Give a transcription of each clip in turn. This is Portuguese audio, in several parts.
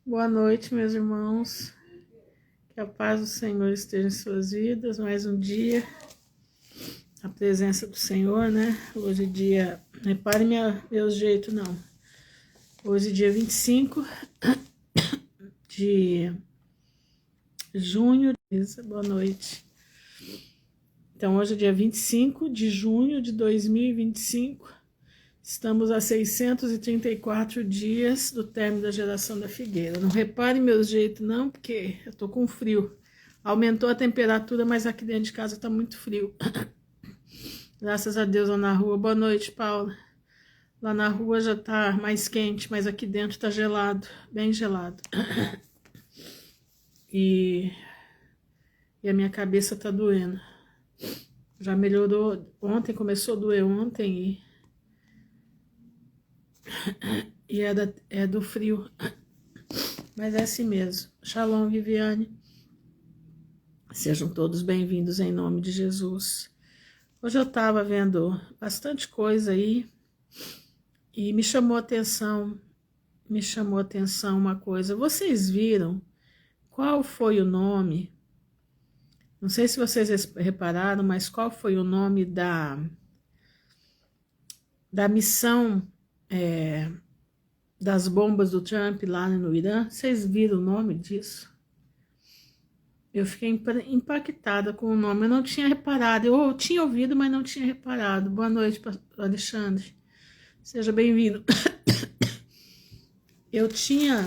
Boa noite, meus irmãos. Que a paz do Senhor esteja em suas vidas. Mais um dia, a presença do Senhor, né? Hoje é dia, repare meu jeito, não. Hoje é dia 25 de junho. Boa noite. Então, hoje é dia 25 de junho de 2025. Estamos a 634 dias do término da geração da figueira. Não repare meu jeito não, porque eu tô com frio. Aumentou a temperatura, mas aqui dentro de casa tá muito frio. Graças a Deus lá na rua. Boa noite, Paula. Lá na rua já tá mais quente, mas aqui dentro tá gelado, bem gelado. E a minha cabeça tá doendo. Já melhorou ontem, começou a doer ontem e é do frio, mas é assim mesmo. Shalom, Viviane. Sejam todos bem-vindos em nome de Jesus. Hoje eu estava vendo bastante coisa aí e me chamou a atenção uma coisa. Vocês viram qual foi o nome? Não sei se vocês repararam, mas qual foi o nome da missão das bombas do Trump lá no Irã? Vocês viram o nome disso? Eu fiquei impactada com o nome, eu não tinha reparado, eu tinha ouvido, mas não tinha reparado. Boa noite, Alexandre, seja bem-vindo. Eu tinha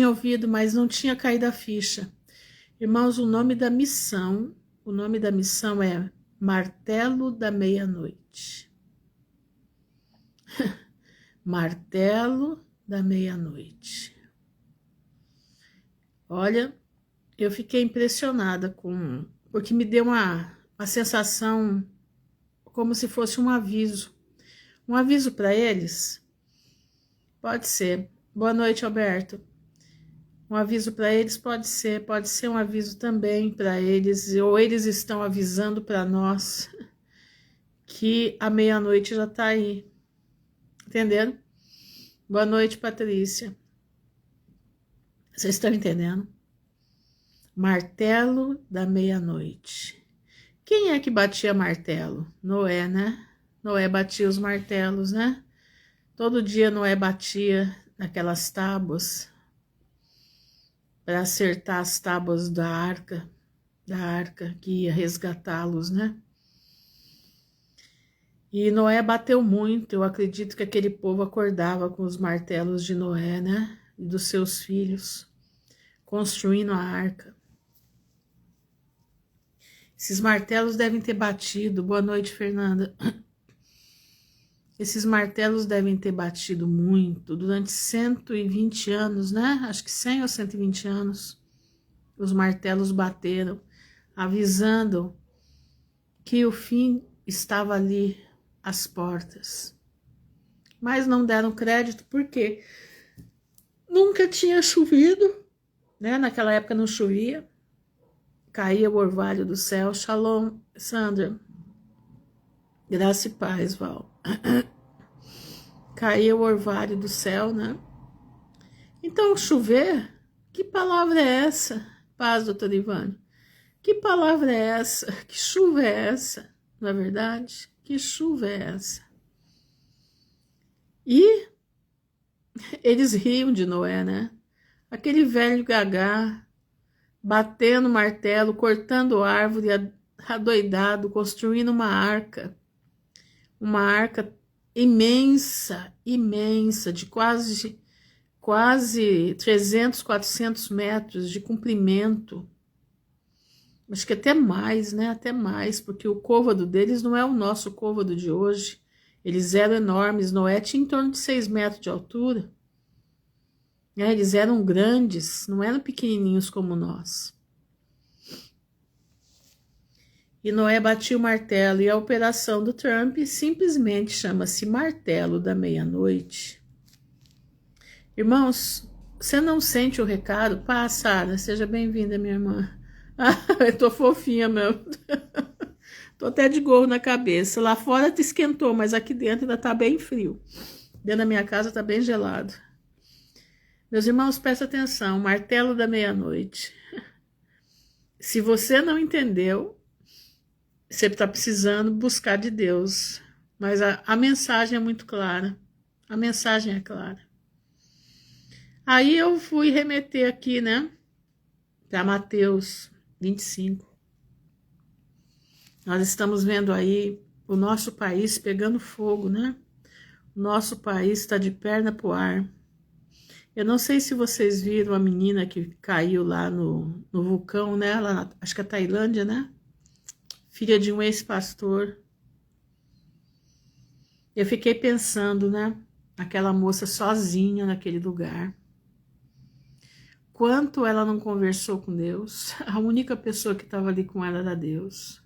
ouvido, mas não tinha caído a ficha. Irmãos, o nome da missão é Martelo da Meia-Noite. Martelo da Meia-Noite. Olha, eu fiquei impressionada porque me deu uma sensação como se fosse um aviso. Um aviso para eles? Pode ser. Boa noite, Alberto. Um aviso para eles pode ser um aviso também para eles, ou eles estão avisando para nós que a meia-noite já está aí. Entenderam? Boa noite, Patrícia. Vocês estão entendendo? Martelo da meia-noite. Quem é que batia martelo? Noé, né? Noé batia os martelos, né? Todo dia Noé batia naquelas tábuas para acertar as tábuas da arca que ia resgatá-los, né? E Noé bateu muito. Eu acredito que aquele povo acordava com os martelos de Noé, né? E dos seus filhos, construindo a arca. Esses martelos devem ter batido. Boa noite, Fernanda. Esses martelos devem ter batido muito durante 120 anos, né? Acho que 100 ou 120 anos. Os martelos bateram, avisando que o fim estava ali às portas. Mas não deram crédito porque nunca tinha chovido, né? Naquela época não chovia. Caía o orvalho do céu. Shalom, Sandra. Graça e paz, Val. Caía o orvalho do céu, né? Então, chover, que palavra é essa? Paz, doutor Ivane. Que palavra é essa? Que chuva é essa? Não é verdade? Que chuva é essa? E eles riam de Noé, né? Aquele velho gagá, batendo martelo, cortando árvore, adoidado, construindo uma arca imensa, de quase 300, 400 metros de comprimento. Acho que até mais, né? Até mais, porque o côvado deles não é o nosso côvado de hoje. Eles eram enormes. Noé tinha em torno de 6 metros de altura. Eles eram grandes, não eram pequenininhos como nós. E Noé batia o martelo, e a operação do Trump simplesmente chama-se Martelo da Meia-Noite. Irmãos, você não sente o recado? Pá, Sara, seja bem-vinda, minha irmã. Ah, eu tô fofinha mesmo. Tô até de gorro na cabeça. Lá fora te esquentou, mas aqui dentro ainda tá bem frio. Dentro da minha casa tá bem gelado. Meus irmãos, prestem atenção, martelo da meia-noite. Se você não entendeu, você está precisando buscar de Deus. Mas a mensagem é muito clara. A mensagem é clara. Aí eu fui remeter aqui, né, para Mateus 25. Nós estamos vendo aí o nosso país pegando fogo, né? O nosso país está de perna pro ar. Eu não sei se vocês viram a menina que caiu lá no vulcão, né? Lá, acho que é Tailândia, né? Filha de um ex-pastor. Eu fiquei pensando, né? Aquela moça sozinha naquele lugar. Quanto ela não conversou com Deus. A única pessoa que estava ali com ela era Deus.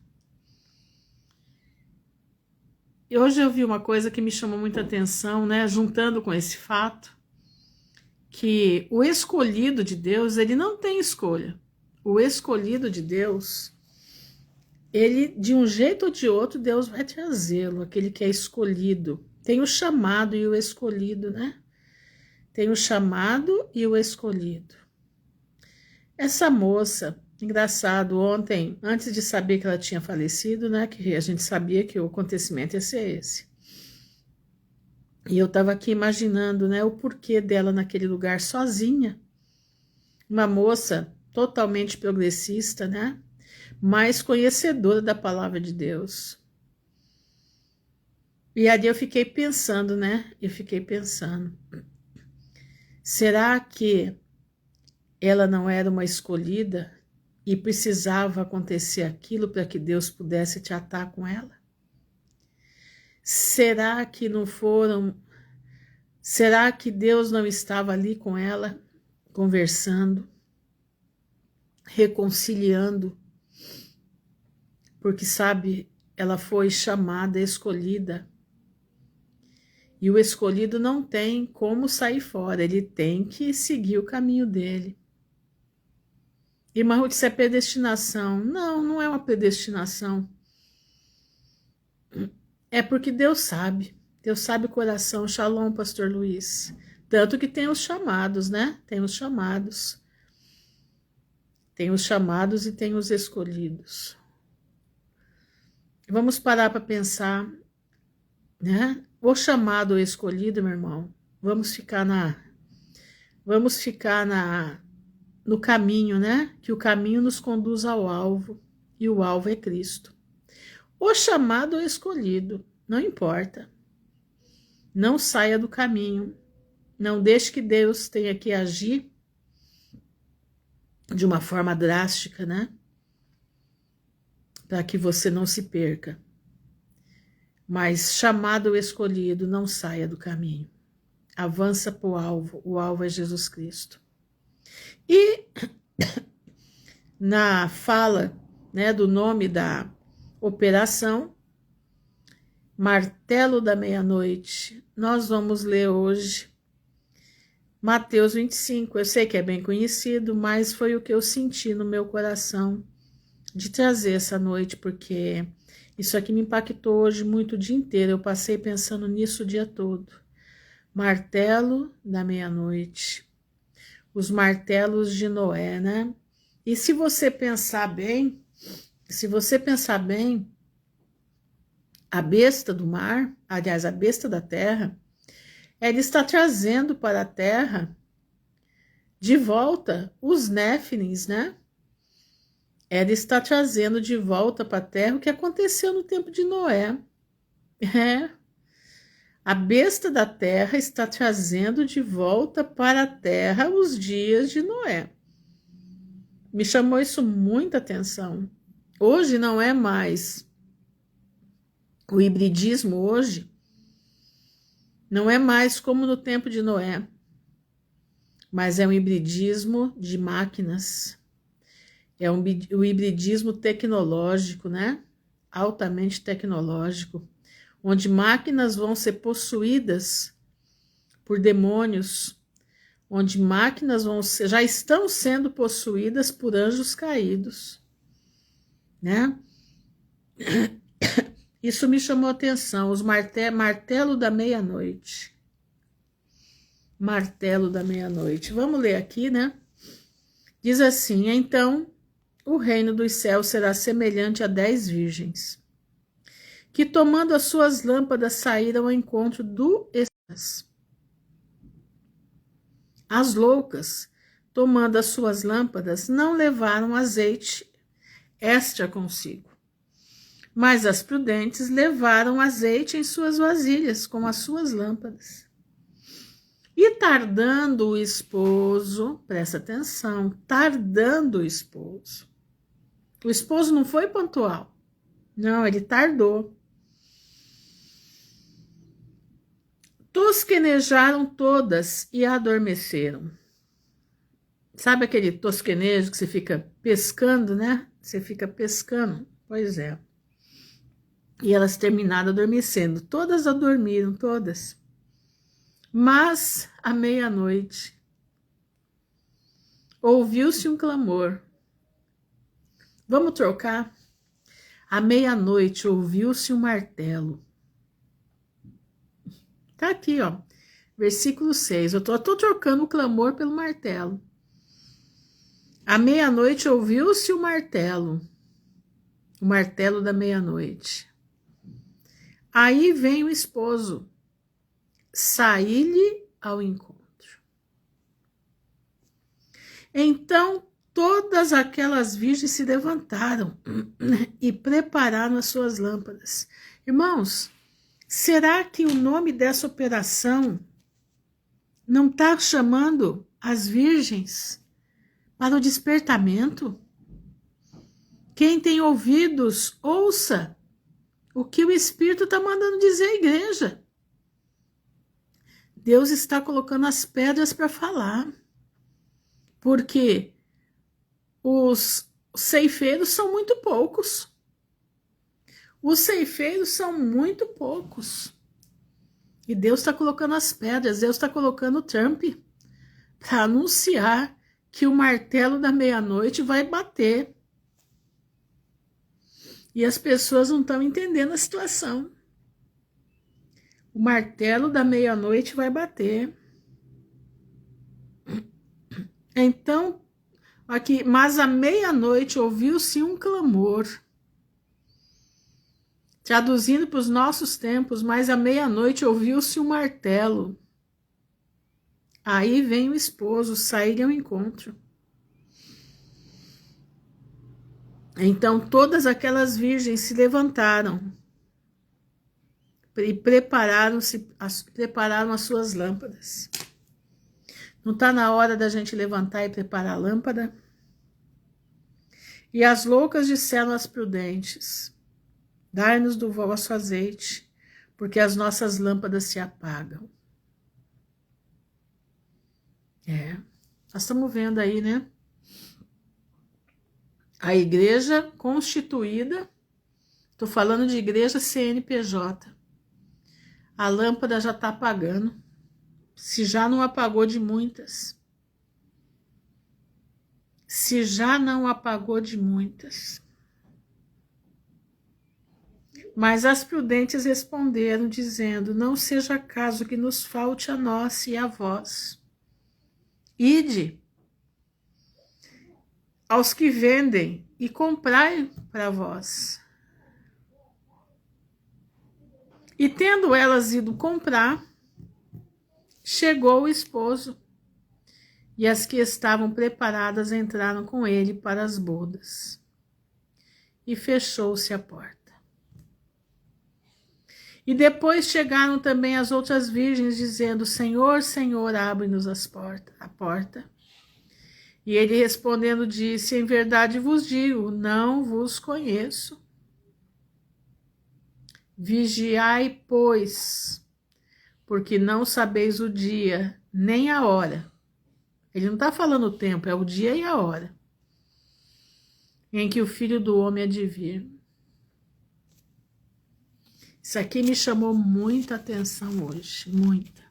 E hoje eu vi uma coisa que me chamou muita atenção, né? Juntando com esse fato, que o escolhido de Deus, ele não tem escolha. O escolhido de Deus, ele, de um jeito ou de outro, Deus vai trazê-lo, aquele que é escolhido. Tem o chamado e o escolhido, né? Tem o chamado e o escolhido. Essa moça, engraçado, ontem, antes de saber que ela tinha falecido, né? Que a gente sabia que o acontecimento ia ser esse. E eu estava aqui imaginando, né, o porquê dela naquele lugar sozinha. Uma moça totalmente progressista, né? Mas conhecedora da palavra de Deus. E ali eu fiquei pensando, né? Será que ela não era uma escolhida e precisava acontecer aquilo para que Deus pudesse tratar com ela? Será que não foram... Será que Deus não estava ali com ela, conversando, reconciliando? Porque, sabe, ela foi chamada, escolhida. E o escolhido não tem como sair fora, ele tem que seguir o caminho dele. Irmão, isso é predestinação. Não, não é uma predestinação. É porque Deus sabe. Deus sabe o coração. Shalom, pastor Luiz. Tanto que tem os chamados, né? Tem os chamados. Tem os chamados e tem os escolhidos. Vamos parar para pensar, né? O chamado ou escolhido, meu irmão, vamos ficar no caminho, né? Que o caminho nos conduz ao alvo, e o alvo é Cristo. O chamado ou escolhido, não importa. Não saia do caminho. Não deixe que Deus tenha que agir de uma forma drástica, né? Para que você não se perca. Mas chamado ou escolhido, não saia do caminho. Avança para o alvo é Jesus Cristo. E na fala, né, do nome da operação, martelo da meia-noite, nós vamos ler hoje Mateus 25. Eu sei que é bem conhecido, mas foi o que eu senti no meu coração de trazer essa noite, porque isso aqui me impactou hoje muito o dia inteiro. Eu passei pensando nisso o dia todo. Martelo da meia-noite. Os martelos de Noé, né? E se você pensar bem, a besta do mar, aliás, a besta da terra, ela está trazendo para a terra de volta os néfilins, né? Ela está trazendo de volta para a terra o que aconteceu no tempo de Noé. A besta da terra está trazendo de volta para a terra os dias de Noé. Me chamou isso muita atenção. Hoje não é mais o hibridismo, hoje não é mais como no tempo de Noé, mas é um hibridismo de máquinas. É o hibridismo tecnológico, né? Altamente tecnológico, onde máquinas vão ser possuídas por demônios, onde máquinas já estão sendo possuídas por anjos caídos, né? Isso me chamou a atenção, os martelo da meia-noite. martelo da meia-noite. Vamos ler aqui, né? Diz assim: então o reino dos céus será semelhante a 10 virgens, que tomando as suas lâmpadas saíram ao encontro do esposo. As loucas, tomando as suas lâmpadas, não levaram azeite extra consigo, mas as prudentes levaram azeite em suas vasilhas com as suas lâmpadas. E tardando o esposo, presta atenção, tardando o esposo não foi pontual, não, ele tardou. Tosquenejaram todas e adormeceram. Sabe aquele tosquenejo que você fica pescando, né? Você fica pescando, pois é. E elas terminaram adormecendo, todas adormiram, todas. Mas, à meia-noite, ouviu-se um clamor. Vamos trocar? À meia-noite, ouviu-se um martelo. Tá aqui, ó, versículo 6. Eu tô trocando o clamor pelo martelo. À meia-noite, ouviu-se o martelo da meia-noite. Aí vem o esposo, saí-lhe ao encontro. Então todas aquelas virgens se levantaram e prepararam as suas lâmpadas. Irmãos, será que o nome dessa operação não está chamando as virgens para o despertamento? Quem tem ouvidos, ouça o que o Espírito está mandando dizer à igreja. Deus está colocando as pedras para falar, porque os ceifeiros são muito poucos. Os ceifeiros são muito poucos. E Deus está colocando as pedras, Deus está colocando o Trump para anunciar que o martelo da meia-noite vai bater. E as pessoas não estão entendendo a situação. O martelo da meia-noite vai bater. Então, aqui, mas à meia-noite ouviu-se um clamor. Traduzindo para os nossos tempos, mas à meia-noite ouviu-se um martelo. Aí vem o esposo sair ao encontro. Então todas aquelas virgens se levantaram e prepararam as suas lâmpadas. Não está na hora da gente levantar e preparar a lâmpada? E as loucas disseram às prudentes: dai-nos do vosso azeite, porque as nossas lâmpadas se apagam. Nós estamos vendo aí, né? A igreja constituída, estou falando de igreja CNPJ, a lâmpada já está apagando, se já não apagou de muitas. Se já não apagou de muitas. Mas as prudentes responderam, dizendo: não seja caso que nos falte a nós e a vós. Ide aos que vendem e comprai para vós. E tendo elas ido comprar, chegou o esposo, e as que estavam preparadas entraram com ele para as bodas. E fechou-se a porta. E depois chegaram também as outras virgens, dizendo: Senhor, Senhor, abre-nos a porta. E ele respondendo disse: em verdade vos digo, não vos conheço. Vigiai, pois, porque não sabeis o dia, nem a hora. Ele não está falando o tempo, é o dia e a hora em que o Filho do Homem há de vir. Isso aqui me chamou muita atenção hoje, muita.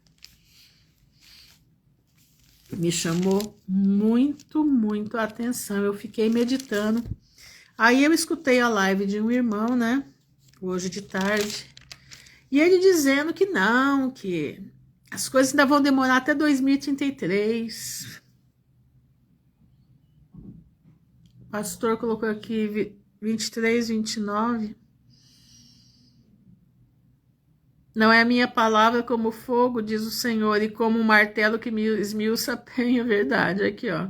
Me chamou muito a atenção. Eu fiquei meditando. Aí eu escutei a live de um irmão, né? Hoje de tarde. E ele dizendo que não, que As coisas ainda vão demorar até 2033. O pastor colocou aqui 23, 29. Não é a minha palavra como fogo, diz o Senhor, e como um martelo que me esmiuça a penha, verdade. Aqui, ó.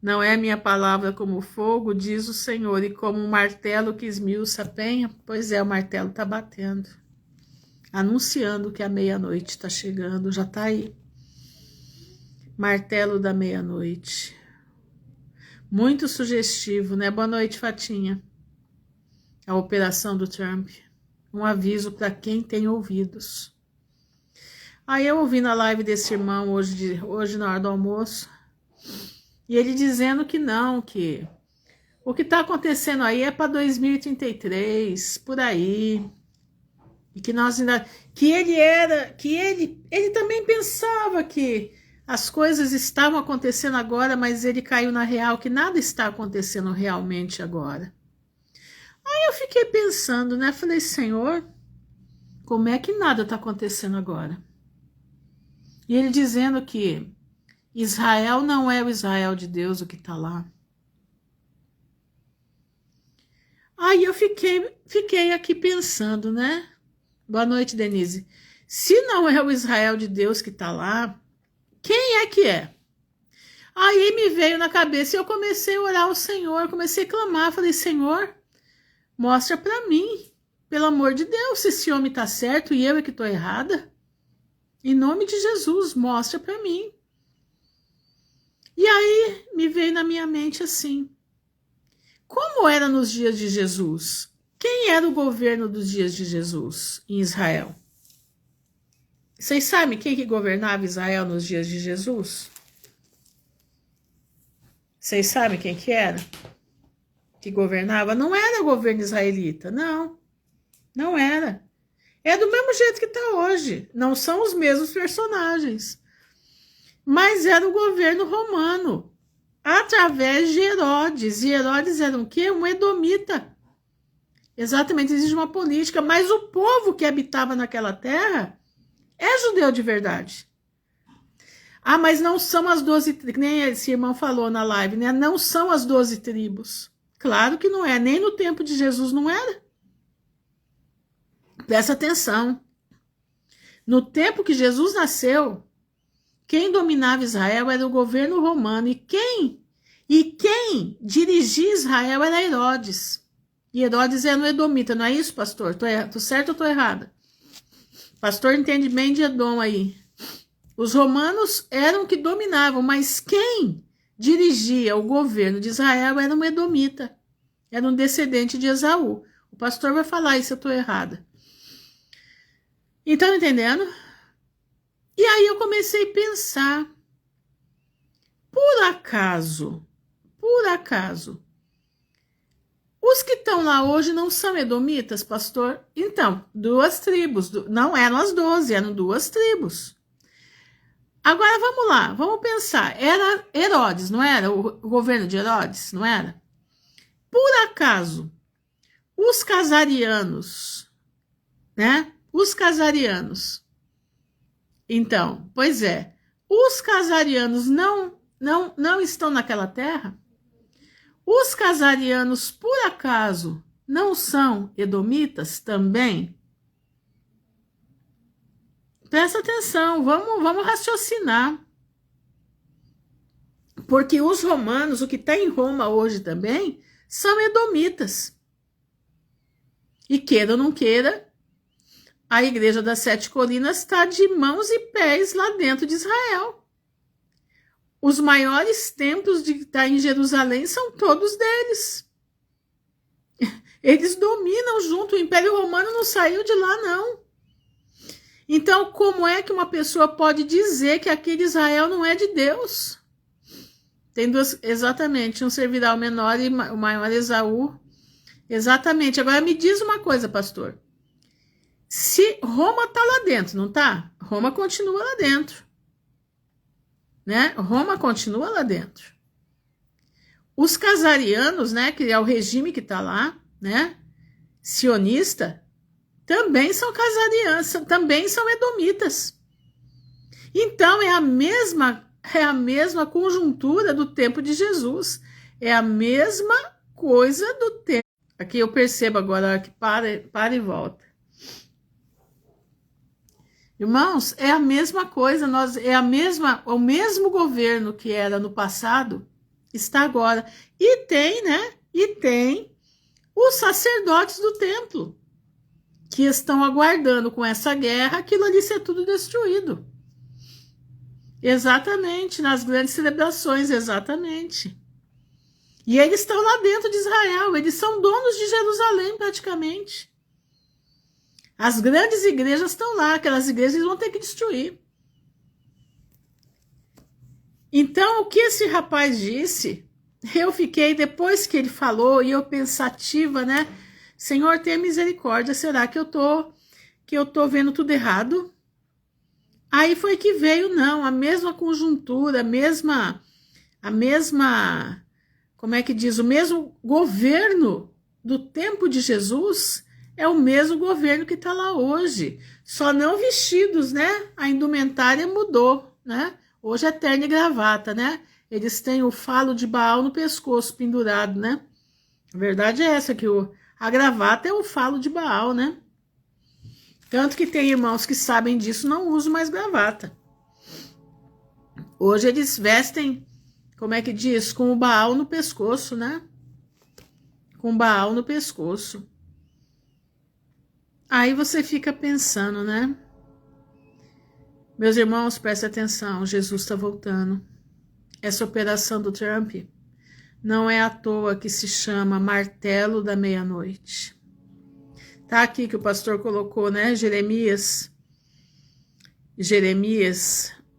Não é a minha palavra como fogo, diz o Senhor, e como um martelo que esmiuça a penha. Pois é, o martelo está batendo, anunciando que a meia-noite está chegando, já está aí. Martelo da meia-noite. Muito sugestivo, né? Boa noite, Fatinha. A operação do Trump. Um aviso para quem tem ouvidos. Aí eu ouvi na live desse irmão hoje na hora do almoço, e ele dizendo que não, que o que está acontecendo aí é para 2033, por aí, e que nós ainda, que ele também pensava que as coisas estavam acontecendo agora, mas ele caiu na real que nada está acontecendo realmente agora. Aí eu fiquei pensando, né? Falei, Senhor, como é que nada está acontecendo agora? E ele dizendo que Israel não é o Israel de Deus, o que está lá. Aí eu fiquei aqui pensando, né? Boa noite, Denise. Se não é o Israel de Deus que está lá, quem é que é? Aí me veio na cabeça e eu comecei a orar ao Senhor, comecei a clamar, falei, Senhor, mostra para mim, pelo amor de Deus, se esse homem está certo e eu é que estou errada. Em nome de Jesus, mostra para mim. E aí me veio na minha mente assim, como era nos dias de Jesus? Quem era o governo dos dias de Jesus em Israel? Vocês sabem quem que governava Israel nos dias de Jesus? Vocês sabem quem que era? Que governava? Não era o governo israelita, não. Não era. É do mesmo jeito que está hoje. Não são os mesmos personagens. Mas era o governo romano, através de Herodes. E Herodes era o quê? Um edomita. Exatamente, existe uma política. Mas o povo que habitava naquela terra é judeu de verdade. Ah, mas não são as 12 tribos, nem esse irmão falou na live, né? Não são as 12 tribos. Claro que não é, nem no tempo de Jesus não era. Presta atenção. No tempo que Jesus nasceu, quem dominava Israel era o governo romano, e quem dirigia Israel era Herodes. E Herodes era um edomita, não é isso, pastor? Tô certo ou tô errada? Pastor entende bem de Edom aí. Os romanos eram que dominavam, mas quem dirigia o governo de Israel era um edomita. Era um descendente de Esaú. O pastor vai falar isso, eu estou errada. Então, entendendo? E aí eu comecei a pensar, por acaso, os que estão lá hoje não são edomitas, pastor? Então, 2 tribos, não eram as 12, eram 2 tribos. Agora vamos lá, vamos pensar, era Herodes, não era? O governo de Herodes, não era? Por acaso, os casarianos, né? Os casarianos. Então, pois é, os casarianos não estão naquela terra? Os casarianos, por acaso, não são edomitas também? Presta atenção, vamos raciocinar. Porque os romanos, o que está em Roma hoje também, são edomitas. E queira ou não queira, a igreja das 7 colinas está de mãos e pés lá dentro de Israel. Os maiores templos que está em Jerusalém são todos deles. Eles dominam junto, o Império Romano não saiu de lá, não. Então, como é que uma pessoa pode dizer que aquele Israel não é de Deus? Tem 2, exatamente, um servirá o menor e o maior Esaú. Exatamente. Agora me diz uma coisa, pastor. Se Roma está lá dentro, não está? Roma continua lá dentro. Né? Roma continua lá dentro. Os casarianos, né, que é o regime que está lá, né, sionista, também são casarianos, também são edomitas. Então é a mesma conjuntura do tempo de Jesus. É a mesma coisa do tempo. Aqui eu percebo agora que para e volta. Irmãos, é a mesma coisa, o mesmo governo que era no passado está agora. E tem, né? E tem os sacerdotes do templo que estão aguardando com essa guerra aquilo ali ser tudo destruído. Exatamente, nas grandes celebrações, exatamente. E eles estão lá dentro de Israel, eles são donos de Jerusalém praticamente. As grandes igrejas estão lá, aquelas igrejas eles vão ter que destruir. Então, o que esse rapaz disse, eu fiquei, depois que ele falou, e eu pensativa, né? Senhor, tenha misericórdia, será que eu tô vendo tudo errado? Aí foi que veio, não, a mesma conjuntura, a mesma, como é que diz, o mesmo governo do tempo de Jesus é o mesmo governo que está lá hoje. Só não vestidos, né? A indumentária mudou, né? Hoje é terno e gravata, né? Eles têm o falo de Baal no pescoço pendurado, né? A verdade é essa, que a gravata é o falo de Baal, né? Tanto que tem irmãos que sabem disso, não usam mais gravata. Hoje eles vestem, como é que diz? Com o Baal no pescoço, né? Com Baal no pescoço. Aí você fica pensando, né? Meus irmãos, prestem atenção, Jesus está voltando. Essa operação do Trump não é à toa que se chama martelo da meia-noite. Tá aqui que o pastor colocou, né? Jeremias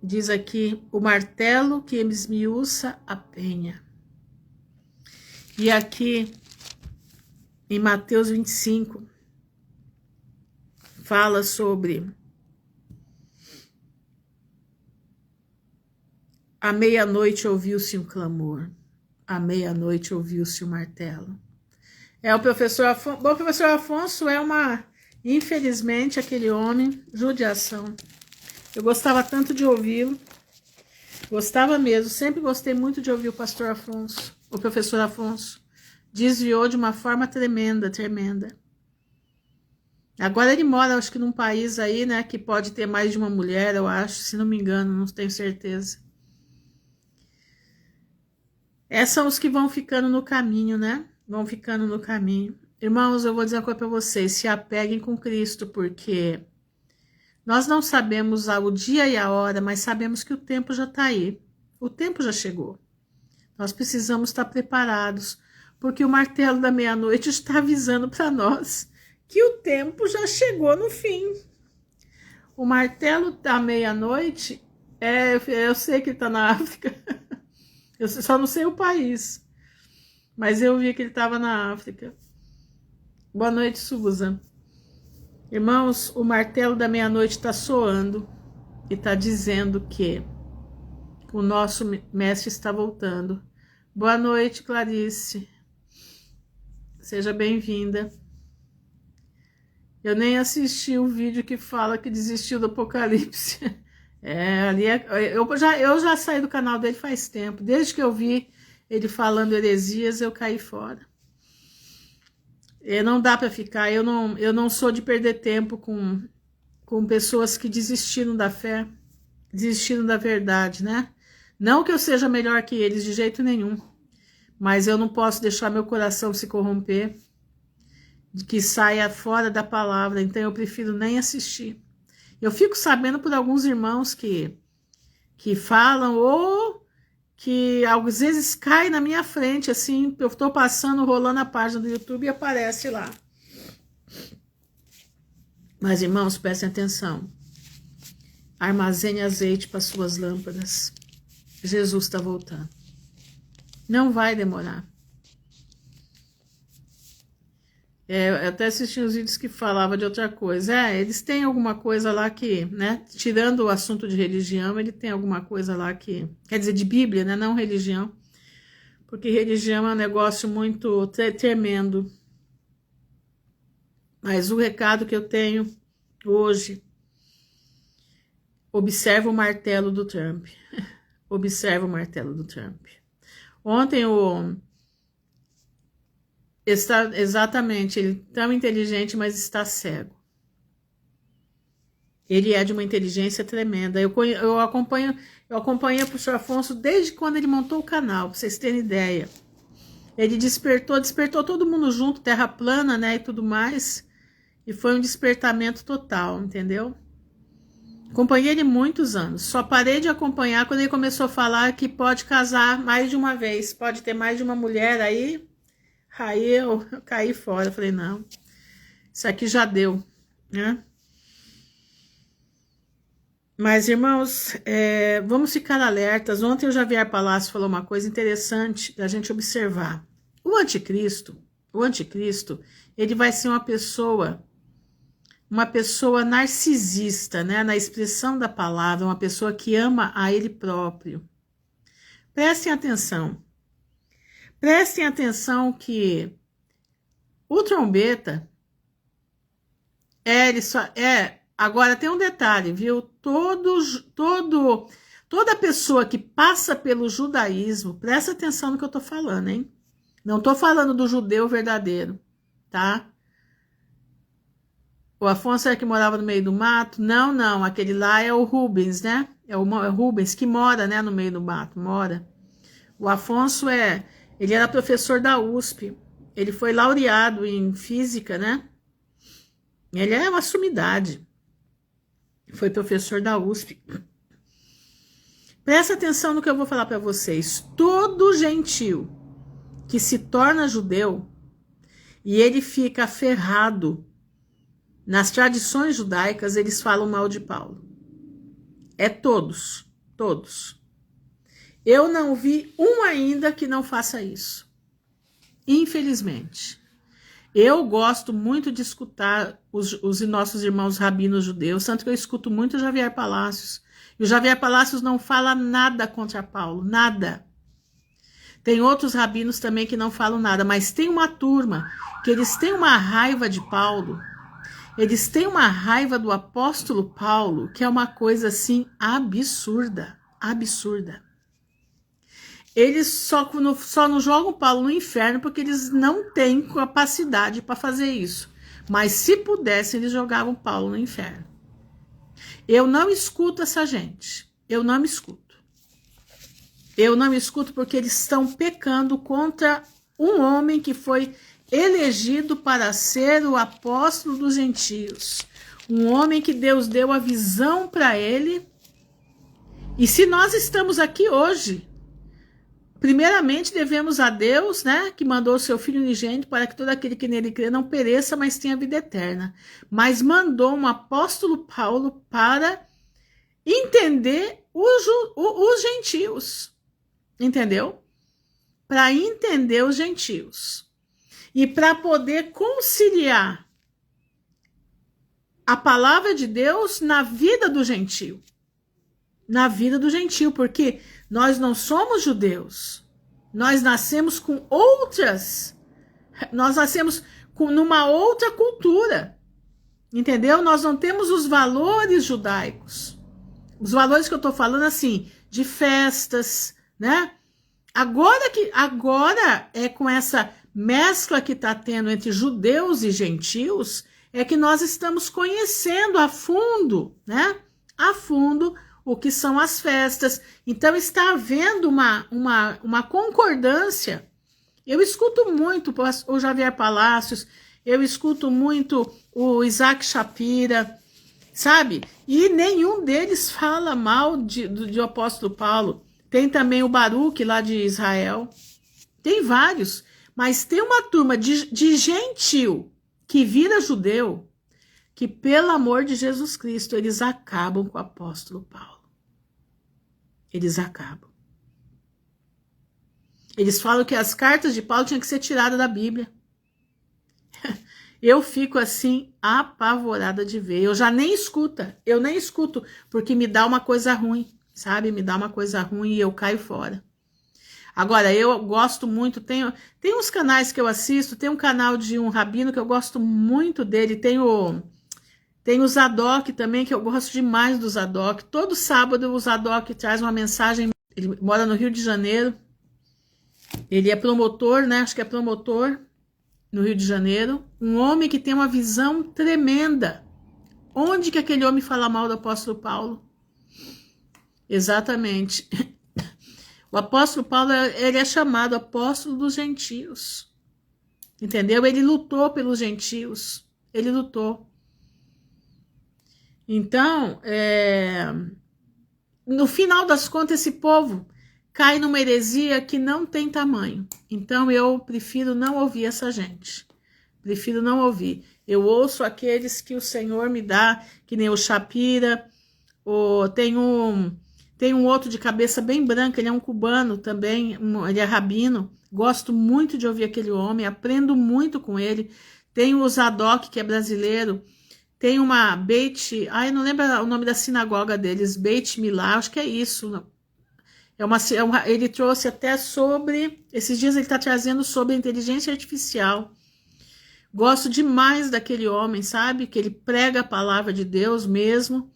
diz aqui, o martelo que esmiuça a penha. E aqui, em Mateus 25, fala sobre à meia-noite ouviu-se um clamor, à meia-noite ouviu-se um martelo. O professor Afonso. Bom, o professor Afonso é infelizmente, aquele homem, judiação. Eu gostava tanto de ouvi-lo, gostava mesmo, sempre gostei muito de ouvir o pastor Afonso, o professor Afonso. Desviou de uma forma tremenda. Agora ele mora, acho que num país aí, né, que pode ter mais de uma mulher, eu acho, se não me engano, não tenho certeza. Esses são os que vão ficando no caminho, né? Vão ficando no caminho. Irmãos, eu vou dizer uma coisa para vocês, se apeguem com Cristo, porque nós não sabemos o dia e a hora, mas sabemos que o tempo já está aí. O tempo já chegou. Nós precisamos estar preparados, porque o martelo da meia-noite está avisando para nós que o tempo já chegou no fim. O martelo da meia-noite, eu sei que ele está na África, eu só não sei o país, mas eu vi que ele estava na África. Boa noite, Susan. Irmãos, o martelo da meia-noite está soando e está dizendo que o nosso mestre está voltando. Boa noite, Clarice. Seja bem-vinda. Eu nem assisti o vídeo que fala que desistiu do Apocalipse. Eu já saí do canal dele faz tempo. Desde que eu vi ele falando heresias, eu caí fora. Não dá para ficar. Eu não sou de perder tempo com pessoas que desistiram da fé, desistiram da verdade, né? Não que eu seja melhor que eles, de jeito nenhum. Mas eu não posso deixar meu coração se corromper, de que saia fora da palavra, então eu prefiro nem assistir. Eu fico sabendo por alguns irmãos que falam, ou que às vezes cai na minha frente, assim, eu estou passando, rolando a página do YouTube e aparece lá. Mas, irmãos, prestem atenção. Armazene azeite para suas lâmpadas. Jesus está voltando. Não vai demorar. Eu até assisti uns vídeos que falava de outra coisa. Eles têm alguma coisa lá que, né? Tirando o assunto de religião, ele tem alguma coisa lá que... Quer dizer, de Bíblia, né? Não religião. Porque religião é um negócio muito tremendo. Mas o recado que eu tenho hoje observa o martelo do Trump. Observa o martelo do Trump. Ontem exatamente, ele é tão inteligente, mas está cego. Ele é de uma inteligência tremenda. Eu acompanhei o professor Afonso desde quando ele montou o canal, para vocês terem ideia. Ele despertou todo mundo junto, terra plana, né, e tudo mais. E foi um despertamento total, entendeu? Acompanhei ele muitos anos. Só parei de acompanhar quando ele começou a falar que pode casar mais de uma vez, pode ter mais de uma mulher aí. Aí eu caí fora. Falei, não, isso aqui já deu, né? Mas, irmãos, vamos ficar alertas. Ontem o Javier Palácio falou uma coisa interessante da gente observar. O anticristo, ele vai ser uma pessoa narcisista, né? Na expressão da palavra, uma pessoa que ama a ele próprio. Prestem atenção que o trombeta agora tem um detalhe, viu? Toda pessoa que passa pelo judaísmo, presta atenção no que eu tô falando, hein? Não tô falando do judeu verdadeiro, tá? O Afonso era que morava no meio do mato? Não, aquele lá é o Rubens, né? É o Rubens que mora, né, no meio do mato, mora. O Afonso ele era professor da USP, ele foi laureado em física, né? Ele é uma sumidade. Foi professor da USP. Presta atenção no que eu vou falar para vocês. Todo gentil que se torna judeu e ele fica aferrado nas tradições judaicas, eles falam mal de Paulo. É todos. Eu não vi um ainda que não faça isso. Infelizmente. Eu gosto muito de escutar os nossos irmãos rabinos judeus, tanto que eu escuto muito o Javier Palácios. E o Javier Palácios não fala nada contra Paulo, nada. Tem outros rabinos também que não falam nada, mas tem uma turma que eles têm uma raiva de Paulo, eles têm uma raiva do apóstolo Paulo, que é uma coisa assim absurda. Eles só não jogam Paulo no inferno porque eles não têm capacidade para fazer isso. Mas se pudessem, eles jogavam Paulo no inferno. Eu não escuto essa gente. Eu não me escuto porque eles estão pecando contra um homem que foi elegido para ser o apóstolo dos gentios. Um homem que Deus deu a visão para ele. E se nós estamos aqui hoje, primeiramente devemos a Deus, né, que mandou o seu Filho unigênito para que todo aquele que nele crê não pereça, mas tenha vida eterna. Mas mandou um apóstolo Paulo para entender os gentios. Entendeu? Para entender os gentios. E para poder conciliar a palavra de Deus na vida do gentio. Na vida do gentio, porque nós não somos judeus. Nós nascemos com numa outra cultura. Entendeu? Nós não temos os valores judaicos. Os valores que eu estou falando assim, de festas, né? Agora é com essa mescla que está tendo entre judeus e gentios, é que nós estamos conhecendo a fundo, né? A fundo o que são as festas. Então está havendo uma concordância. Eu escuto muito o Javier Palácios, eu escuto muito o Isaac Shapira, sabe? E nenhum deles fala mal do apóstolo Paulo. Tem também o Baruque lá de Israel. Tem vários. Mas tem uma turma de gentil que vira judeu, que pelo amor de Jesus Cristo, eles acabam com o apóstolo Paulo. Eles acabam. Eles falam que as cartas de Paulo tinham que ser tiradas da Bíblia. Eu fico assim, apavorada de ver. Eu nem escuto, porque me dá uma coisa ruim, sabe? Me dá uma coisa ruim e eu caio fora. Agora, eu gosto muito, tem uns canais que eu assisto, tem um canal de um rabino que eu gosto muito dele, tem Tem o Zadok também, que eu gosto demais do Zadok. Todo sábado o Zadok traz uma mensagem. Ele mora no Rio de Janeiro. Ele é promotor, né? Acho que é promotor no Rio de Janeiro. Um homem que tem uma visão tremenda. Onde que aquele homem fala mal do apóstolo Paulo? Exatamente. O apóstolo Paulo, ele é chamado apóstolo dos gentios. Entendeu? Ele lutou pelos gentios. Ele lutou. Então, no final das contas, esse povo cai numa heresia que não tem tamanho. Então, eu prefiro não ouvir essa gente. Prefiro não ouvir. Eu ouço aqueles que o Senhor me dá, que nem o Shapira, tem um outro de cabeça bem branca, ele é um cubano também, ele é rabino. Gosto muito de ouvir aquele homem, aprendo muito com ele. Tem o Zadok, que é brasileiro. Tem uma Beit, eu não lembro o nome da sinagoga deles, Beit Milá, acho que é isso. Ele trouxe até sobre, esses dias ele está trazendo sobre a inteligência artificial. Gosto demais daquele homem, sabe? Que ele prega a palavra de Deus mesmo,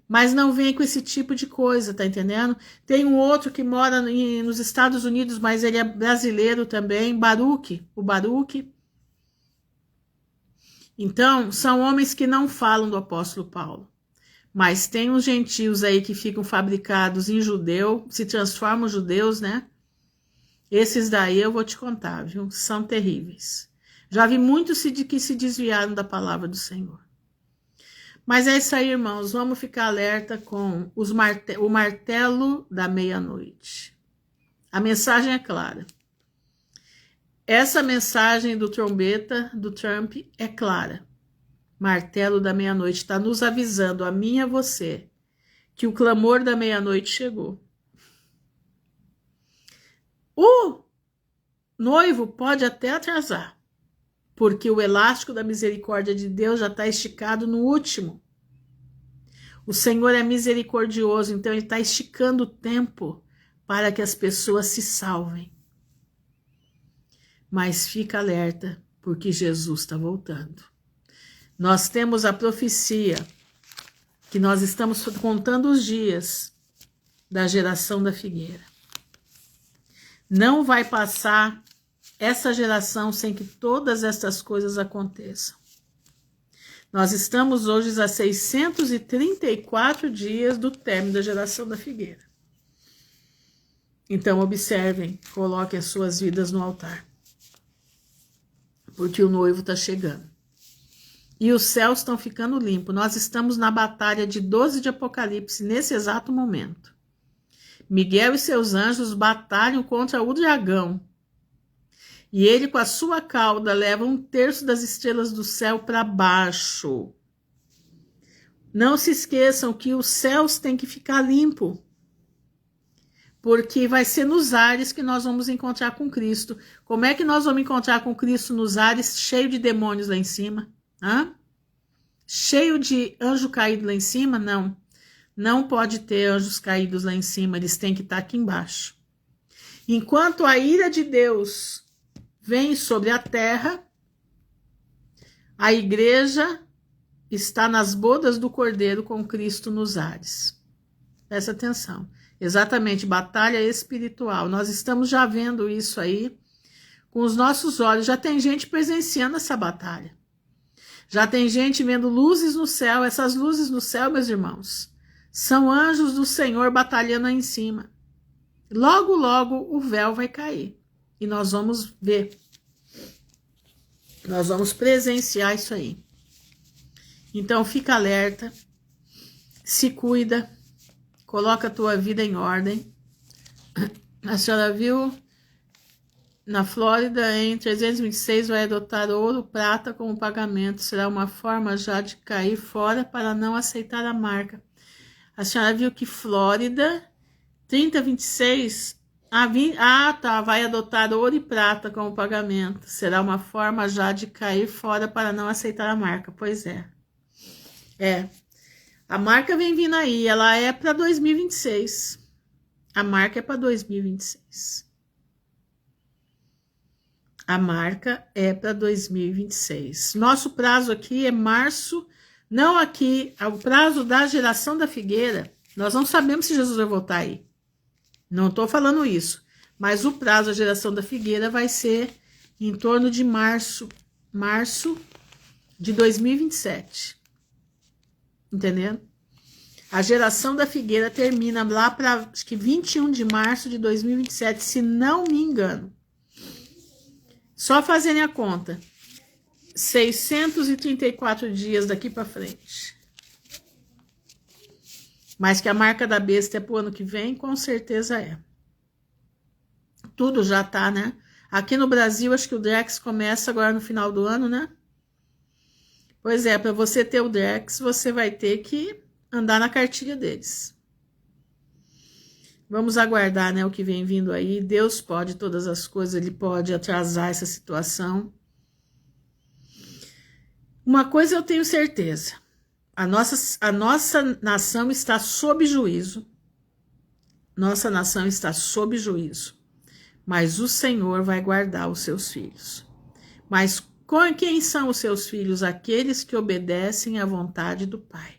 mas não vem com esse tipo de coisa, tá entendendo? Tem um outro que mora nos Estados Unidos, mas ele é brasileiro também, o Baruch. Então, são homens que não falam do apóstolo Paulo. Mas tem uns gentios aí que ficam fabricados em judeu, se transformam judeus, né? Esses daí eu vou te contar, viu? São terríveis. Já vi muitos que se desviaram da palavra do Senhor. Mas é isso aí, irmãos. Vamos ficar alerta com o martelo da meia-noite. A mensagem é clara. Essa mensagem do trombeta do Trump é clara. Martelo da meia-noite está nos avisando, a mim e a você, que o clamor da meia-noite chegou. O noivo pode até atrasar, porque o elástico da misericórdia de Deus já está esticado no último. O Senhor é misericordioso, então Ele está esticando o tempo para que as pessoas se salvem. Mas fica alerta, porque Jesus está voltando. Nós temos a profecia que nós estamos contando os dias da geração da figueira. Não vai passar essa geração sem que todas estas coisas aconteçam. Nós estamos hoje a 634 dias do término da geração da figueira. Então observem, coloquem as suas vidas no altar. Porque o noivo está chegando. E os céus estão ficando limpos. Nós estamos na batalha de 12 de Apocalipse, nesse exato momento. Miguel e seus anjos batalham contra o dragão. E ele, com a sua cauda, leva 1/3 das estrelas do céu para baixo. Não se esqueçam que os céus têm que ficar limpos. Porque vai ser nos ares que nós vamos encontrar com Cristo. Como é que nós vamos encontrar com Cristo nos ares, cheio de demônios lá em cima? Cheio de anjo caído lá em cima? Não. Não pode ter anjos caídos lá em cima, eles têm que estar aqui embaixo. Enquanto a ira de Deus vem sobre a terra, a igreja está nas bodas do Cordeiro com Cristo nos ares. Presta atenção. Exatamente, batalha espiritual. Nós estamos já vendo isso aí com os nossos olhos. Já tem gente presenciando essa batalha. Já tem gente vendo luzes no céu. Essas luzes no céu, meus irmãos, são anjos do Senhor batalhando aí em cima. Logo, logo o véu vai cair. E nós vamos ver. Nós vamos presenciar isso aí. Então fica alerta. Se cuida. Coloca a tua vida em ordem. A senhora viu? Na Flórida, em 326, vai adotar ouro, prata como pagamento. Será uma forma já de cair fora para não aceitar a marca. A senhora viu que Flórida, 3026, vai adotar ouro e prata como pagamento. Será uma forma já de cair fora para não aceitar a marca. Pois é. A marca vem vindo aí, ela é para 2026. A marca é para 2026. A marca é para 2026. Nosso prazo aqui é março, Não aqui, o prazo da geração da figueira, nós não sabemos se Jesus vai voltar aí. Não estou falando isso. Mas o prazo da geração da figueira vai ser em torno de março de 2027. Entendendo? A geração da figueira termina lá para, acho que 21 de março de 2027, se não me engano. Só fazerem a conta. 634 dias daqui para frente. Mas que a marca da besta é pro ano que vem, com certeza é. Tudo já tá, né? Aqui no Brasil, acho que o Drex começa agora no final do ano, né? Pois é, para você ter o Drex, você vai ter que andar na cartilha deles. Vamos aguardar, né, o que vem vindo aí. Deus pode todas as coisas, Ele pode atrasar essa situação. Uma coisa eu tenho certeza. A nossa nação está sob juízo. Nossa nação está sob juízo. Mas o Senhor vai guardar os seus filhos. Mas quem são os seus filhos? Aqueles que obedecem à vontade do Pai.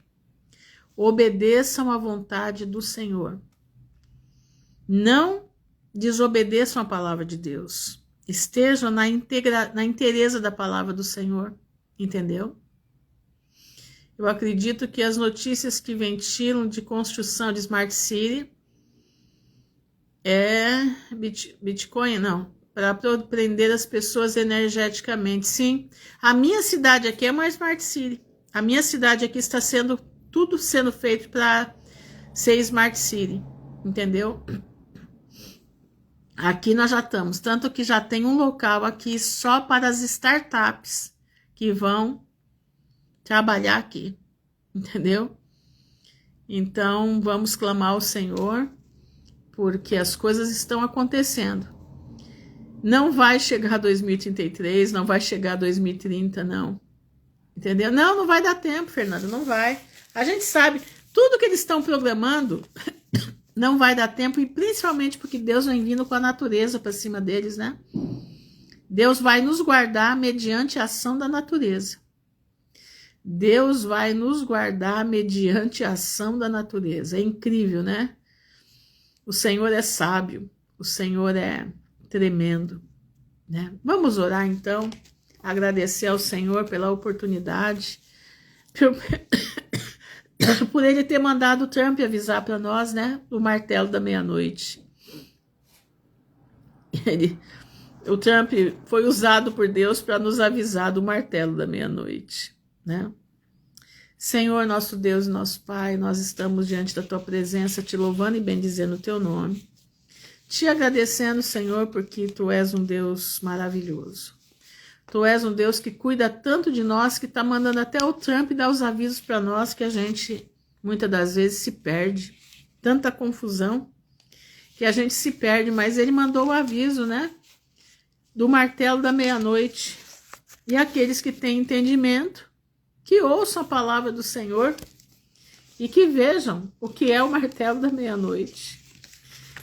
Obedeçam à vontade do Senhor. Não desobedeçam a palavra de Deus. Estejam na inteireza da palavra do Senhor. Entendeu? Eu acredito que as notícias que ventilam de construção de Smart City Bitcoin, não, para prender as pessoas energeticamente. Sim, a minha cidade aqui é uma Smart City. A minha cidade aqui está tudo sendo feito para ser Smart City, entendeu? Aqui nós já estamos, tanto que já tem um local aqui só para as startups que vão trabalhar aqui, entendeu? Então, vamos clamar ao Senhor, porque as coisas estão acontecendo. Não vai chegar 2033, não vai chegar 2030, não. Entendeu? Não vai dar tempo, Fernanda, não vai. A gente sabe, tudo que eles estão programando não vai dar tempo, e principalmente porque Deus vem vindo com a natureza para cima deles, né? Deus vai nos guardar mediante a ação da natureza. Deus vai nos guardar mediante a ação da natureza. É incrível, né? O Senhor é sábio, o Senhor é tremendo, né? Vamos orar então, agradecer ao Senhor pela oportunidade, por Ele ter mandado o Trump avisar para nós, né? O martelo da meia-noite. O Trump foi usado por Deus para nos avisar do martelo da meia-noite, né? Senhor, nosso Deus e nosso Pai, nós estamos diante da Tua presença, te louvando e bendizendo o Teu nome. Te agradecendo, Senhor, porque Tu és um Deus maravilhoso. Tu és um Deus que cuida tanto de nós, que está mandando até o Trump dar os avisos para nós, que a gente, muitas das vezes, se perde. Tanta confusão, que a gente se perde, mas Ele mandou o aviso, né? Do martelo da meia-noite. E aqueles que têm entendimento, que ouçam a palavra do Senhor e que vejam o que é o martelo da meia-noite.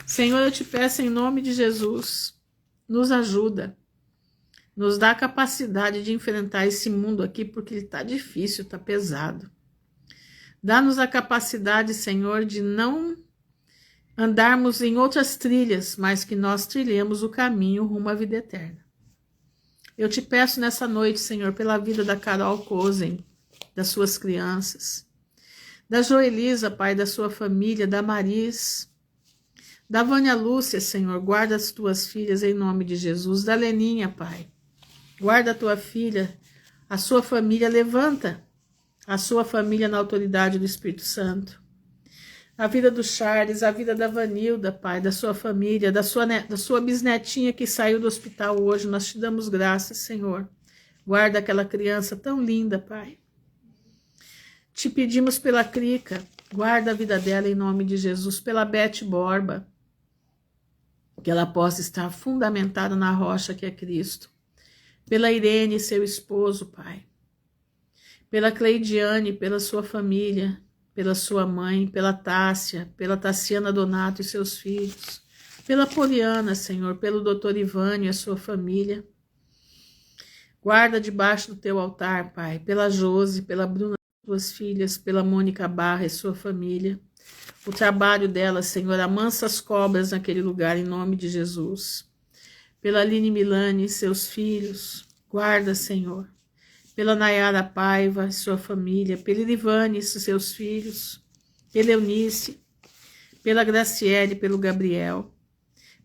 Senhor, eu te peço em nome de Jesus, nos ajuda, nos dá a capacidade de enfrentar esse mundo aqui, porque ele está difícil, está pesado. Dá-nos a capacidade, Senhor, de não andarmos em outras trilhas, mas que nós trilhemos o caminho rumo à vida eterna. Eu te peço nessa noite, Senhor, pela vida da Carol Cozen, das suas crianças, da Joelisa, Pai, da sua família, da Maris, da Vânia Lúcia, Senhor, guarda as tuas filhas em nome de Jesus, da Leninha, Pai, guarda a tua filha, a sua família, levanta a sua família na autoridade do Espírito Santo, a vida do Charles, a vida da Vanilda, Pai, da sua família, da sua bisnetinha que saiu do hospital hoje, nós te damos graças, Senhor, guarda aquela criança tão linda, Pai. Te pedimos pela Crica, guarda a vida dela em nome de Jesus, pela Beth Borba, que ela possa estar fundamentada na rocha que é Cristo, pela Irene, seu esposo, Pai, pela Cleidiane, pela sua família, pela sua mãe, pela Tássia, pela Tassiana Donato e seus filhos, pela Poliana, Senhor, pelo Dr. Ivânio e a sua família, guarda debaixo do teu altar, Pai, pela Josi, pela Bruna, tuas filhas, pela Mônica Barra e sua família. O trabalho dela, Senhor, amansa as cobras naquele lugar, em nome de Jesus. Pela Aline Milani e seus filhos, guarda, Senhor. Pela Nayara Paiva e sua família, pela Irivane e seus filhos, pela Eunice, pela Graciele, pelo Gabriel,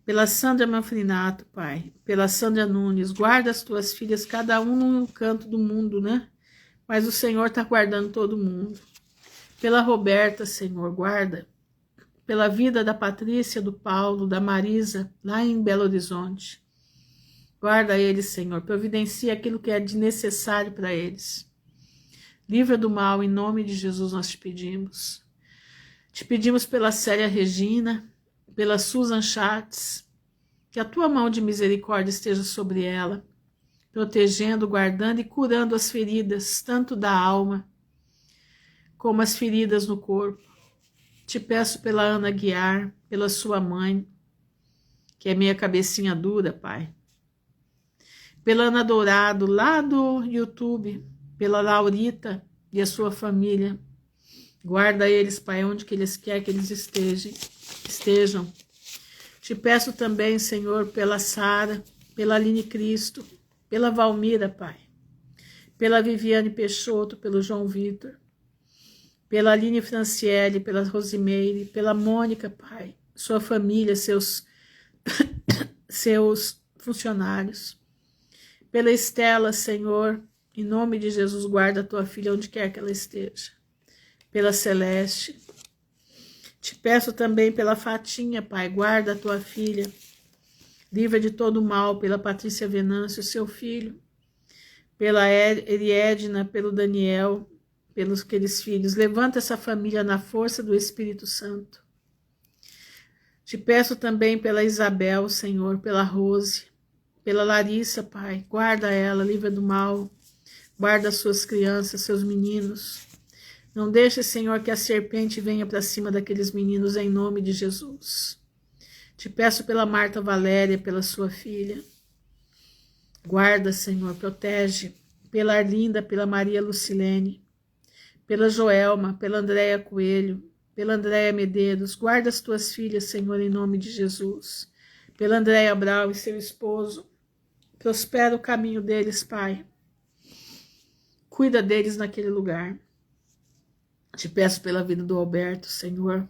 pela Sandra Manfrinato, Pai, pela Sandra Nunes, guarda as tuas filhas, cada um num canto do mundo, né? Mas o Senhor está guardando todo mundo. Pela Roberta, Senhor, guarda. Pela vida da Patrícia, do Paulo, da Marisa, lá em Belo Horizonte. Guarda eles, Senhor, providencia aquilo que é de necessário para eles. Livra do mal, em nome de Jesus nós te pedimos. Te pedimos pela Célia Regina, pela Susan Schatz, que a tua mão de misericórdia esteja sobre ela, protegendo, guardando e curando as feridas, tanto da alma como as feridas no corpo. Te peço pela Ana Guiar, pela sua mãe, que é minha cabecinha dura, Pai. Pela Ana Dourado, lá do YouTube, pela Laurita e a sua família. Guarda eles, Pai, onde que eles querem que eles estejam. Te peço também, Senhor, pela Sara, pela Aline Cristo, pela Valmira, Pai, pela Viviane Peixoto, pelo João Vitor, pela Aline Franciele, pela Rosimeire, pela Mônica, Pai, sua família, seus funcionários. Pela Estela, Senhor, em nome de Jesus, guarda a tua filha onde quer que ela esteja. Pela Celeste. Te peço também pela Fatinha, Pai, guarda a tua filha. Livra de todo mal, pela Patrícia Venâncio, seu filho. Pela Eriedna, pelo Daniel, pelos aqueles filhos. Levanta essa família na força do Espírito Santo. Te peço também pela Isabel, Senhor, pela Rose. Pela Larissa, Pai, guarda ela, livra do mal, guarda as suas crianças, seus meninos. Não deixe, Senhor, que a serpente venha para cima daqueles meninos, em nome de Jesus. Te peço pela Marta Valéria, pela sua filha. Guarda, Senhor, protege. Pela Arlinda, pela Maria Lucilene, pela Joelma, pela Andréia Coelho, pela Andréia Medeiros. Guarda as tuas filhas, Senhor, em nome de Jesus. Pela Andréia Brau e seu esposo. Prospera o caminho deles, Pai. Cuida deles naquele lugar. Te peço pela vida do Alberto, Senhor,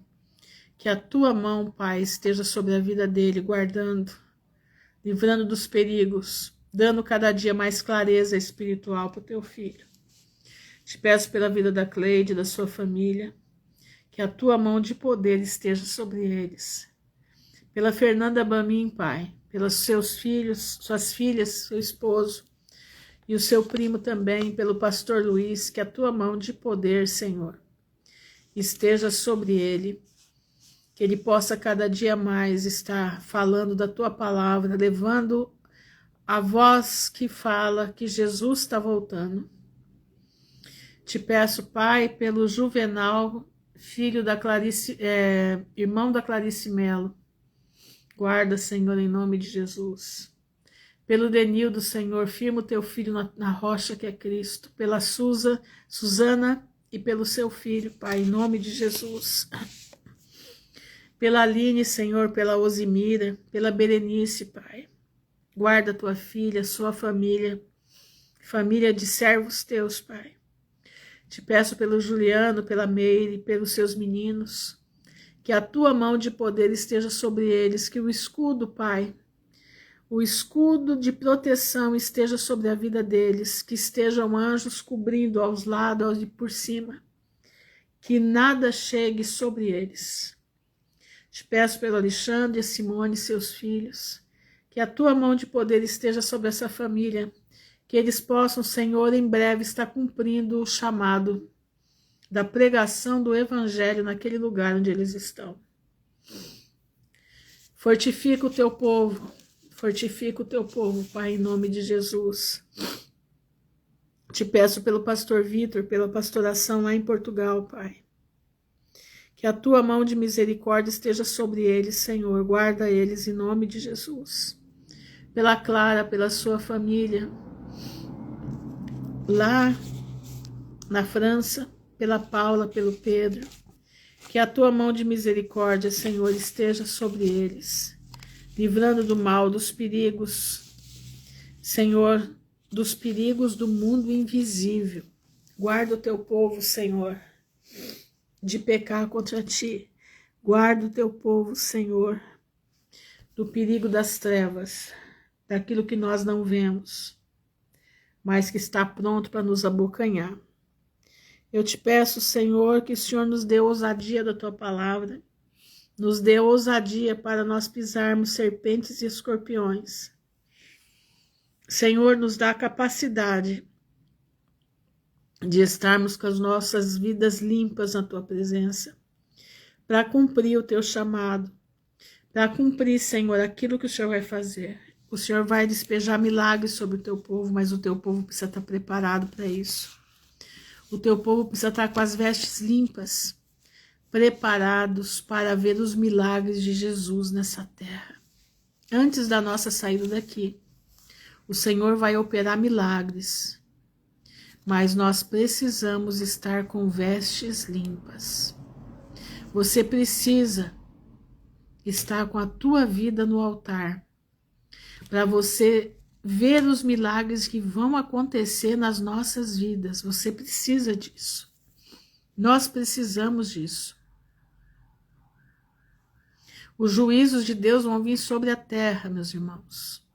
que a tua mão, Pai, esteja sobre a vida dele, guardando, livrando dos perigos, dando cada dia mais clareza espiritual para o teu filho. Te peço pela vida da Cleide, da sua família, que a tua mão de poder esteja sobre eles. Pela Fernanda Bamin, Pai, pelos seus filhos, suas filhas, seu esposo e o seu primo também, pelo pastor Luiz, que a tua mão de poder, Senhor, esteja sobre ele, que ele possa cada dia mais estar falando da tua palavra, levando a voz que fala que Jesus está voltando. Te peço, Pai, pelo Juvenal, filho da Clarice, irmão da Clarice Melo. Guarda, Senhor, em nome de Jesus. Pelo Denildo, Senhor, firma o teu filho na rocha que é Cristo. Pela Suzana e pelo seu filho, Pai, em nome de Jesus. Pela Aline, Senhor, pela Osimira, pela Berenice, Pai. Guarda a tua filha, sua família, família de servos teus, Pai. Te peço pelo Juliano, pela Meire, pelos seus meninos, que a tua mão de poder esteja sobre eles, que o escudo, Pai, o escudo de proteção esteja sobre a vida deles, que estejam anjos cobrindo aos lados e por cima, que nada chegue sobre eles. Te peço pelo Alexandre, Simone e seus filhos, que a tua mão de poder esteja sobre essa família, que eles possam, Senhor, em breve estar cumprindo o chamado da pregação do evangelho naquele lugar onde eles estão. Fortifica o teu povo, Pai, em nome de Jesus. Te peço pelo pastor Vitor, pela pastoração lá em Portugal, Pai. Que a tua mão de misericórdia esteja sobre eles, Senhor. Guarda eles em nome de Jesus. Pela Clara, pela sua família, lá na França, pela Paula, pelo Pedro. Que a tua mão de misericórdia, Senhor, esteja sobre eles, livrando do mal, dos perigos, Senhor, dos perigos do mundo invisível. Guarda o teu povo, Senhor, de pecar contra ti. Guarda o teu povo, Senhor, do perigo das trevas, daquilo que nós não vemos, mas que está pronto para nos abocanhar. Eu te peço, Senhor, que o Senhor nos dê ousadia da tua palavra, nos dê ousadia para nós pisarmos serpentes e escorpiões. Senhor, nos dá a capacidade de estarmos com as nossas vidas limpas na tua presença, para cumprir o teu chamado, para cumprir, Senhor, aquilo que o Senhor vai fazer. O Senhor vai despejar milagres sobre o teu povo, mas o teu povo precisa estar preparado para isso. O teu povo precisa estar com as vestes limpas, preparados para ver os milagres de Jesus nessa terra. Antes da nossa saída daqui, o Senhor vai operar milagres, mas nós precisamos estar com vestes limpas. Você precisa estar com a tua vida no altar, para você ver os milagres que vão acontecer nas nossas vidas. Você precisa disso. Nós precisamos disso. Os juízos de Deus vão vir sobre a terra, meus irmãos.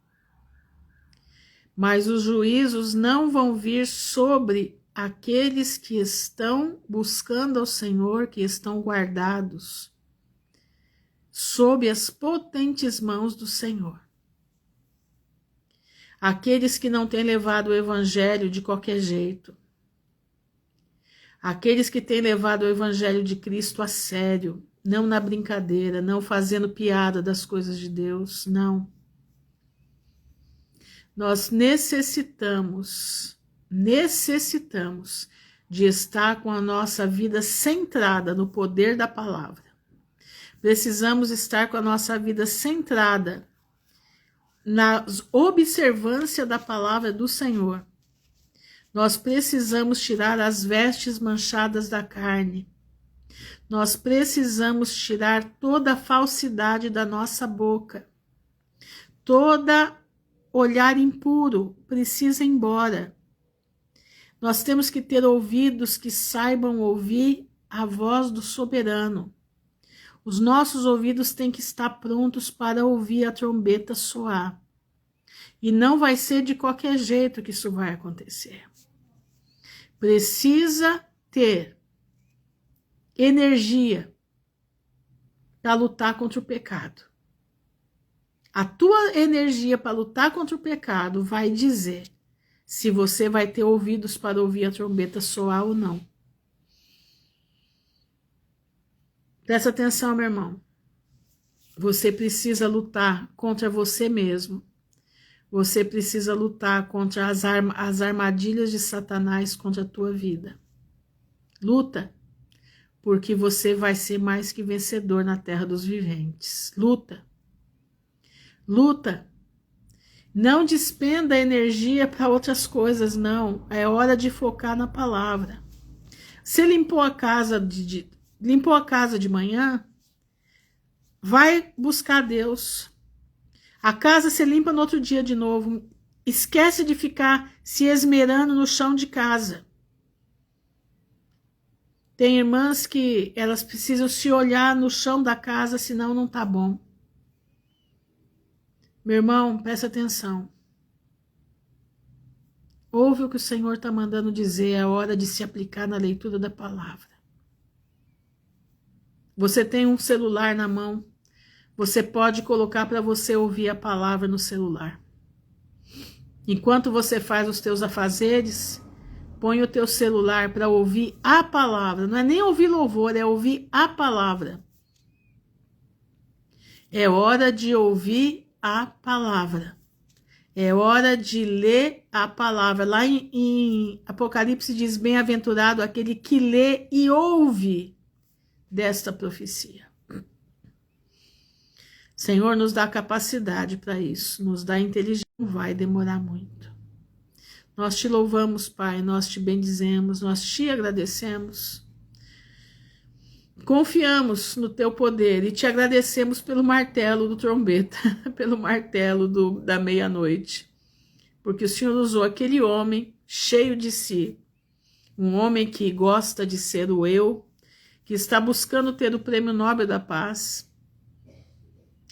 Mas os juízos não vão vir sobre aqueles que estão buscando ao Senhor, que estão guardados sob as potentes mãos do Senhor. Aqueles que não têm levado o evangelho de qualquer jeito. Aqueles que têm levado o evangelho de Cristo a sério, não na brincadeira, não fazendo piada das coisas de Deus, não. Nós necessitamos de estar com a nossa vida centrada no poder da palavra. Precisamos estar com a nossa vida centrada na observância da palavra do Senhor. Nós precisamos tirar as vestes manchadas da carne. Nós precisamos tirar toda a falsidade da nossa boca. Toda olhar impuro precisa ir embora. Nós temos que ter ouvidos que saibam ouvir a voz do soberano. Os nossos ouvidos têm que estar prontos para ouvir a trombeta soar. E não vai ser de qualquer jeito que isso vai acontecer. Precisa ter energia para lutar contra o pecado. A tua energia para lutar contra o pecado vai dizer se você vai ter ouvidos para ouvir a trombeta soar ou não. Presta atenção, meu irmão. Você precisa lutar contra você mesmo. Você precisa lutar contra as armadilhas de Satanás contra a tua vida. Luta, porque você vai ser mais que vencedor na terra dos viventes. Luta. Luta. Não despenda energia para outras coisas, não. É hora de focar na palavra. Você limpou a casa de manhã? Vai buscar Deus. A casa se limpa no outro dia de novo. Esquece de ficar se esmerando no chão de casa. Tem irmãs que elas precisam se olhar no chão da casa, senão não tá bom. Meu irmão, presta atenção. Ouve o que o Senhor está mandando dizer, é hora de se aplicar na leitura da palavra. Você tem um celular na mão, você pode colocar para você ouvir a palavra no celular. Enquanto você faz os teus afazeres, põe o teu celular para ouvir a palavra. Não é nem ouvir louvor, é ouvir a palavra. É hora de ouvir a palavra. É hora de ler a palavra. Lá em Apocalipse diz: bem-aventurado aquele que lê e ouve desta profecia. Senhor, nos dá capacidade para isso, nos dá inteligência, não vai demorar muito. Nós te louvamos, Pai, nós te bendizemos, nós te agradecemos. Confiamos no teu poder e te agradecemos pelo martelo do trombeta, pelo martelo da meia-noite, porque o Senhor usou aquele homem cheio de si, um homem que gosta de ser o eu, que está buscando ter o prêmio Nobel da Paz.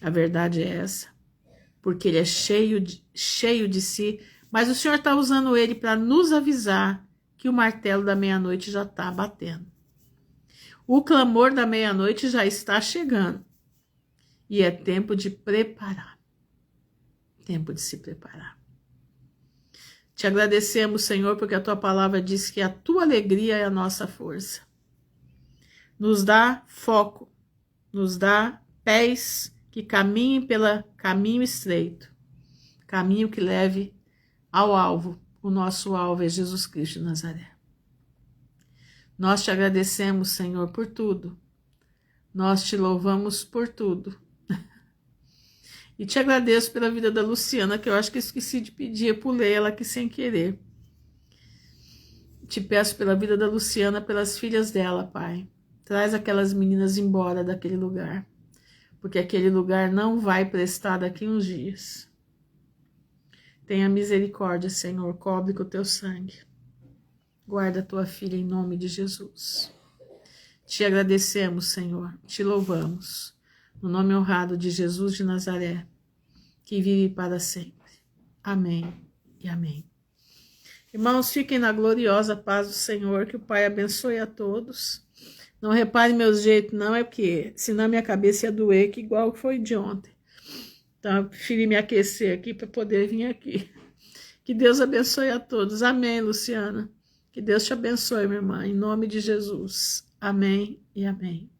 A verdade é essa, porque ele é cheio de si, mas o Senhor está usando ele para nos avisar que o martelo da meia-noite já está batendo. O clamor da meia-noite já está chegando e é tempo de preparar, tempo de se preparar. Te agradecemos, Senhor, porque a tua palavra diz que a tua alegria é a nossa força. Nos dá foco, nos dá pés que caminhem pelo caminho estreito, caminho que leve ao alvo. O nosso alvo é Jesus Cristo de Nazaré. Nós te agradecemos, Senhor, por tudo. Nós te louvamos por tudo. E te agradeço pela vida da Luciana, que eu acho que esqueci de pedir, eu pulei ela aqui sem querer. Te peço pela vida da Luciana, pelas filhas dela, Pai. Traz aquelas meninas embora daquele lugar, porque aquele lugar não vai prestar daqui uns dias. Tenha misericórdia, Senhor, cobre com o teu sangue. Guarda a tua filha em nome de Jesus. Te agradecemos, Senhor, te louvamos, no nome honrado de Jesus de Nazaré, que vive para sempre. Amém e amém. Irmãos, fiquem na gloriosa paz do Senhor, que o Pai abençoe a todos. Não repare meus jeitos, não, é porque senão minha cabeça ia doer, que igual foi de ontem. Então, eu preferi me aquecer aqui para poder vir aqui. Que Deus abençoe a todos. Amém, Luciana. Que Deus te abençoe, minha irmã, em nome de Jesus. Amém e amém.